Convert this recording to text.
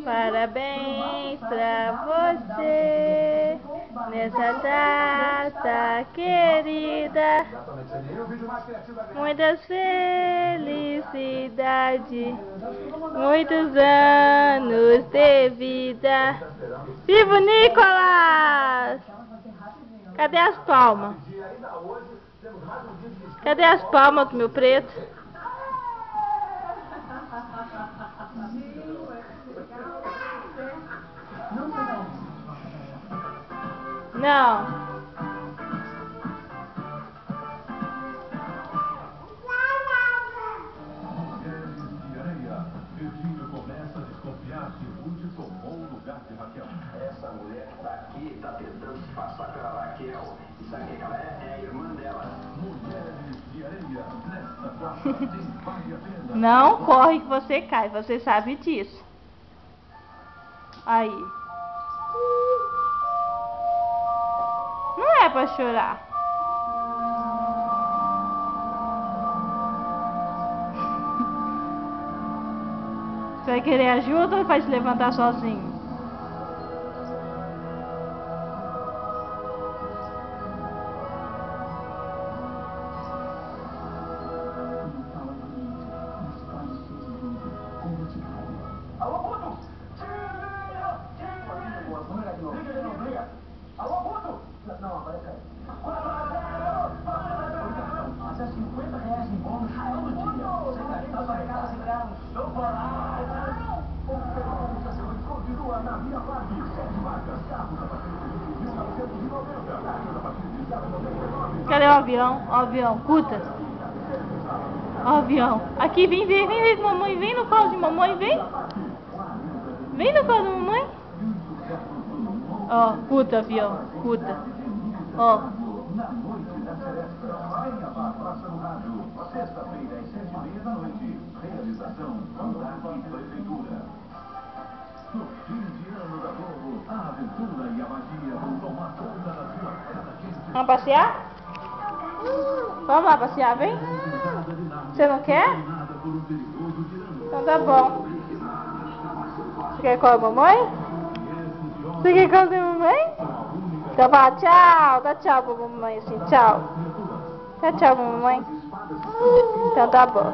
Parabéns pra você nessa data querida. Muitas felicidades, muitos anos de vida. Viva Nicolas! Cadê as palmas? Cadê as palmas do meu preto? Não. Virgínio começa a desconfiar que Ruth tomou o lugar de Raquel. Essa mulher que tá aqui tá tentando se passar pela Raquel. E sabe quem ela é? É a irmã dela. Mulheres de Areia, nesta quarta, vale a pena. Não corre que você cai, você sabe disso. Aí. Não é pra chorar. Você vai querer ajuda ou vai se levantar sozinho? Alô, Guto! Alô, Guto! Não, agora é sério. Mas é R$50 em bônus todo dia. Você gastar sua casa e ganhar um chocolate. Continua na Via Vale. 7 marcas, carros a partir de 1990. Carros a partir de 0,99. Cadê o avião? O avião, Cuta. O avião. Aqui, vem ver com mamãe. Vem no colo de mamãe, vem. Vem no colo de mamãe. Ó, Cuta, avião, Cuta. Ó. Na noite da Seresta, venha para a Praça do Rádio. Sexta-feira, às 7h30 da noite. Realização, Fundac Prefeitura. No fim de ano da Globo, a aventura e a magia vão tomar conta da sua casa quente. Vamos passear? Vamos lá passear, vem? Você não quer? Então tá bom. Você quer com a mamãe? Você quer com a mamãe? Então vá, tchau. Dá tchau pra mamãe assim, tchau. Dá tchau pra mamãe. Então tá bom.